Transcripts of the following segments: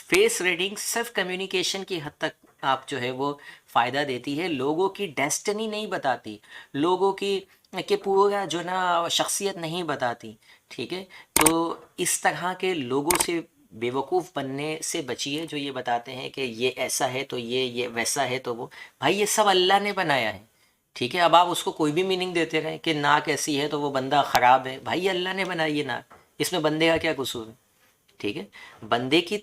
Face reading صرف communication کی حد تک آپ جو ہے وہ فائدہ دیتی ہے، لوگوں کی ڈیسٹنی نہیں بتاتی، لوگوں کی کہ پورا جو نا شخصیت نہیں بتاتی، ٹھیک ہے؟ تو اس طرح کے لوگوں سے بیوقوف بننے سے بچیے جو یہ بتاتے ہیں کہ یہ ایسا ہے تو یہ ویسا ہے تو وہ، بھائی یہ سب اللہ نے بنایا ہے، ٹھیک ہے؟ اب آپ اس کو کوئی بھی میننگ دیتے رہیں کہ ناک ایسی ہے تو وہ بندہ خراب ہے، بھائی یہ اللہ نے بنائی ہے ناک، اس میں بندے کا کیا قصور ہے؟ ٹھیک ہے؟ بندے کی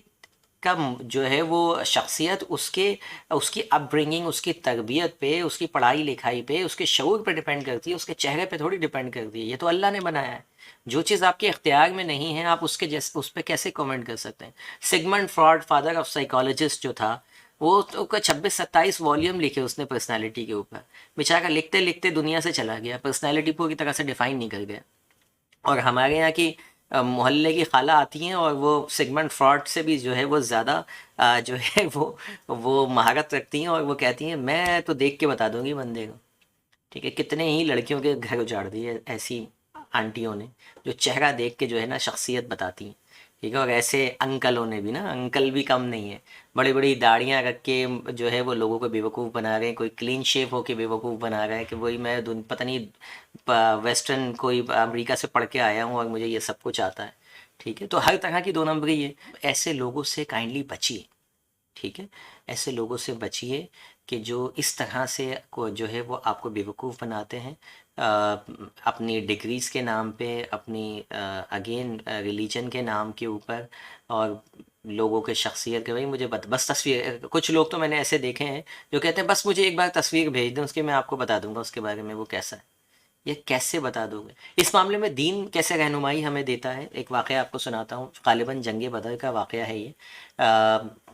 کا جو ہے وہ شخصیت اس کی اپ برنگنگ، اس کی تربیت پہ، اس کی پڑھائی لکھائی پہ، اس کے شعور پہ ڈیپینڈ کرتی ہے، اس کے چہرے پہ تھوڑی ڈیپینڈ کرتی ہے، یہ تو اللہ نے بنایا ہے۔ جو چیز آپ کے اختیار میں نہیں ہے آپ اس کے جیسے اس پہ کیسے کامنٹ کر سکتے ہیں؟ Sigmund fraud, father of psychologist جو تھا، وہ تو 26-27 والیوم لکھے اس نے پرسنالٹی کے اوپر، بیچارہ لکھتے لکھتے دنیا سے چلا گیا، پرسنالٹی پوری طرح سے ڈیفائن نہیں کر گیا۔ اور ہمارے یہاں کی محلے کی خالہ آتی ہیں اور وہ سیگمنٹ فراڈ سے بھی جو ہے وہ زیادہ جو ہے وہ مہارت رکھتی ہیں، اور وہ کہتی ہیں میں تو دیکھ کے بتا دوں گی بندے کو، ٹھیک ہے؟ کتنے ہی لڑکیوں کے گھر اجاڑ دیے ایسی آنٹیوں نے جو چہرہ دیکھ کے جو ہے نا شخصیت بتاتی ہیں، ٹھیک ہے؟ اور ایسے انکلوں نے بھی نا، انکل بھی کم نہیں ہے، بڑی بڑی داڑیاں رکھ کے جو ہے وہ لوگوں کو بیوقوف بنا رہے ہیں، کوئی کلین شیپ ہو کے بیوقوف بنا رہا ہے کہ وہی میں پتہ نہیں ویسٹرن کوئی امریکہ سے پڑھ کے آیا ہوں اور مجھے یہ سب کچھ آتا ہے، ٹھیک ہے؟ تو ہر طرح کی دو نمبری ہے، ایسے لوگوں سے کائنڈلی بچیے، ٹھیک ہے؟ ایسے لوگوں سے بچیے کہ جو اس طرح سے جو ہے وہ آپ کو بیوقوف بناتے ہیں، اپنی ڈگریز کے نام پہ، اپنی اگین ریلیجن کے نام کے اوپر، اور لوگوں کے شخصیت کے، بھائی مجھے بس تصویر، کچھ لوگ تو میں نے ایسے دیکھے ہیں جو کہتے ہیں بس مجھے ایک بار تصویر بھیج دیں، اس کے میں آپ کو بتا دوں گا اس کے بارے میں وہ کیسا ہے۔ یہ کیسے بتا دو گے؟ اس معاملے میں دین کیسے رہنمائی ہمیں دیتا ہے؟ ایک واقعہ آپ کو سناتا ہوں، غالباً جنگ بدر کا واقعہ ہے یہ۔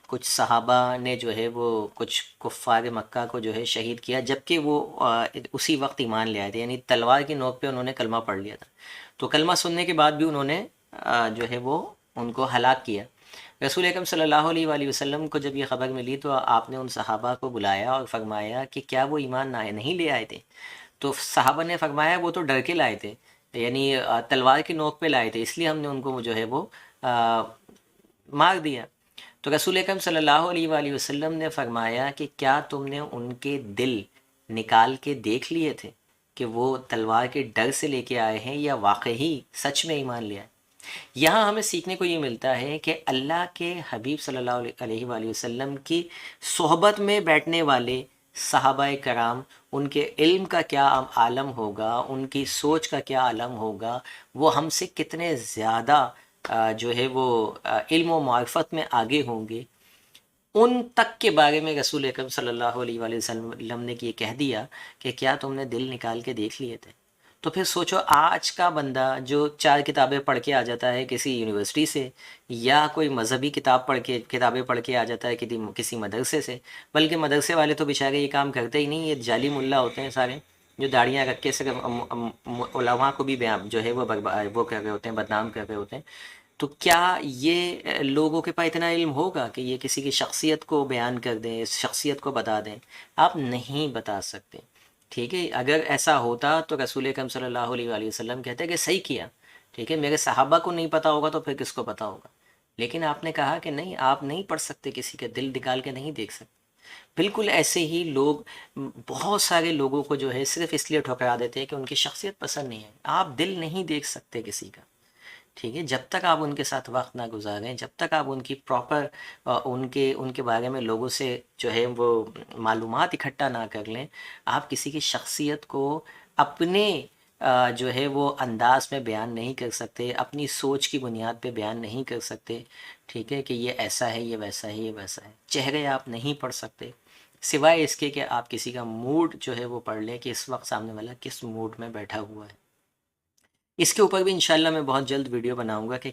کچھ صحابہ نے جو ہے وہ کچھ کفار مکہ کو جو ہے شہید کیا، جبکہ وہ اسی وقت ایمان لے آئے تھے، یعنی تلوار کی نوک پہ انہوں نے کلمہ پڑھ لیا تھا، تو کلمہ سننے کے بعد بھی انہوں نے جو ہے وہ ان کو ہلاک کیا۔ رسول اکرم صلی اللہ علیہ وآلہ وسلم کو جب یہ خبر ملی تو آپ نے ان صحابہ کو بلایا اور فرمایا کہ کیا وہ ایمان نہیں لے آئے تھے؟ تو صحابہ نے فرمایا وہ تو ڈر کے لائے تھے، یعنی تلوار کی نوک پہ لائے تھے، اس لیے ہم نے ان کو جو ہے وہ مار دیا۔ تو رسول اکرم صلی اللہ علیہ وآلہ وسلم نے فرمایا کہ کیا تم نے ان کے دل نکال کے دیکھ لیے تھے کہ وہ تلوار کے ڈر سے لے کے آئے ہیں یا واقعی سچ میں ایمان لیا ہے؟ یہاں ہمیں سیکھنے کو یہ ملتا ہے کہ اللہ کے حبیب صلی اللہ علیہ وآلہ وسلم کی صحبت میں بیٹھنے والے صحابہ کرام، ان کے علم کا کیا عالم ہوگا، ان کی سوچ کا کیا عالم ہوگا، وہ ہم سے کتنے زیادہ جو ہے وہ علم و معرفت میں آگے ہوں گے، ان تک کے بارے میں رسول اکرم صلی اللہ علیہ وآلہ وسلم نے یہ کہہ دیا کہ کیا تم نے دل نکال کے دیکھ لیے تھے؟ تو پھر سوچو آج کا بندہ جو 4 کتابیں پڑھ کے آ جاتا ہے کسی یونیورسٹی سے، یا کوئی مذہبی کتابیں پڑھ کے آ جاتا ہے کسی مدرسے سے، بلکہ مدرسے والے تو بیچارے یہ کام کرتے ہی نہیں، یہ جعلی ملا ہوتے ہیں سارے، جو داڑیاں رکھ کے صرف علماء کو بھی جو ہے وہ کر رہے ہوتے ہیں، بدنام کر رہے ہوتے ہیں۔ تو کیا یہ لوگوں کے پاس اتنا علم ہوگا کہ یہ کسی کی شخصیت کو بیان کر دیں، شخصیت کو بتا دیں؟ آپ نہیں بتا سکتے، ٹھیک ہے؟ اگر ایسا ہوتا تو رسول اکرم صلی اللہ علیہ وآلہ وسلم کہتے کہ صحیح کیا، ٹھیک ہے؟ میرے صحابہ کو نہیں پتا ہوگا تو پھر کس کو پتا ہوگا؟ لیکن آپ نے کہا کہ نہیں، آپ نہیں پڑھ سکتے، کسی کے دل نکال کے نہیں دیکھ سکتے۔ بالکل ایسے ہی لوگ، بہت سارے لوگوں کو جو ہے صرف اس لیے ٹھکرا دیتے ہیں کہ ان کی شخصیت پسند نہیں ہے۔ آپ دل نہیں دیکھ سکتے کسی کا، ٹھیک ہے؟ جب تک آپ ان کے ساتھ وقت نہ گزاریں، جب تک آپ ان کی پراپر ان کے بارے میں لوگوں سے جو ہے وہ معلومات اکٹھا نہ کر لیں، آپ کسی کی شخصیت کو اپنے جو ہے وہ انداز میں بیان نہیں کر سکتے، اپنی سوچ کی بنیاد پہ بیان نہیں کر سکتے، ٹھیک ہے؟ کہ یہ ایسا ہے، یہ ویسا ہے، یہ ویسا ہے۔ چہرے آپ نہیں پڑھ سکتے سوائے اس کے کہ آپ کسی کا موڈ جو ہے وہ پڑھ لیں کہ اس وقت سامنے والا کس موڈ میں بیٹھا ہوا ہے۔ اس کے اوپر بھی انشاءاللہ میں بہت جلد ویڈیو بناؤں گا کہ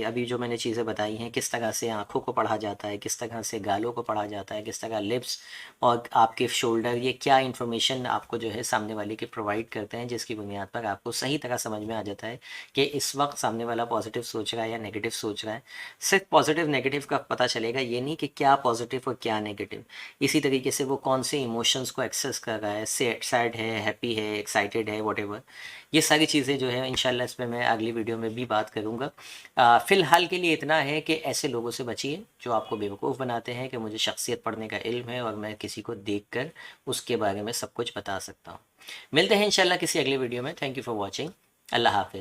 ابھی جو میں نے چیزیں بتائی ہیں کس طرح سے آنکھوں کو پڑھا جاتا ہے، کس طرح سے گالوں کو پڑھا جاتا ہے، کس طرح لپس اور آپ کے شولڈر، یہ کیا انفارمیشن آپ کو جو ہے سامنے والے کے پرووائڈ کرتے ہیں، جس کی بنیاد پر آپ کو صحیح طرح سمجھ میں آ جاتا ہے کہ اس وقت سامنے والا پازیٹیو سوچ رہا ہے یا نیگیٹو سوچ رہا ہے۔ صرف پازیٹیو نیگیٹو کا پتہ چلے گا، یہ نہیں کہ کیا پازیٹیو اور کیا نیگیٹو۔ اسی طریقے سے وہ کون سے ایموشنز کو ایکسیس کر رہا ہے، سیڈ ہے، ہیپی ہے، ایکسائٹیڈ ہے، واٹ ایور، یہ ساری چیزیں جو ہے انشاءاللہ اس پہ میں اگلی ویڈیو میں بھی بات کروں گا۔ فی الحال کے لیے اتنا ہے کہ ایسے لوگوں سے بچیے جو آپ کو بیوقوف بناتے ہیں کہ مجھے شخصیت پڑھنے کا علم ہے اور میں کسی کو دیکھ کر اس کے بارے میں سب کچھ بتا سکتا ہوں۔ ملتے ہیں انشاءاللہ کسی اگلے ویڈیو میں۔ Thank you for watching. اللہ حافظ۔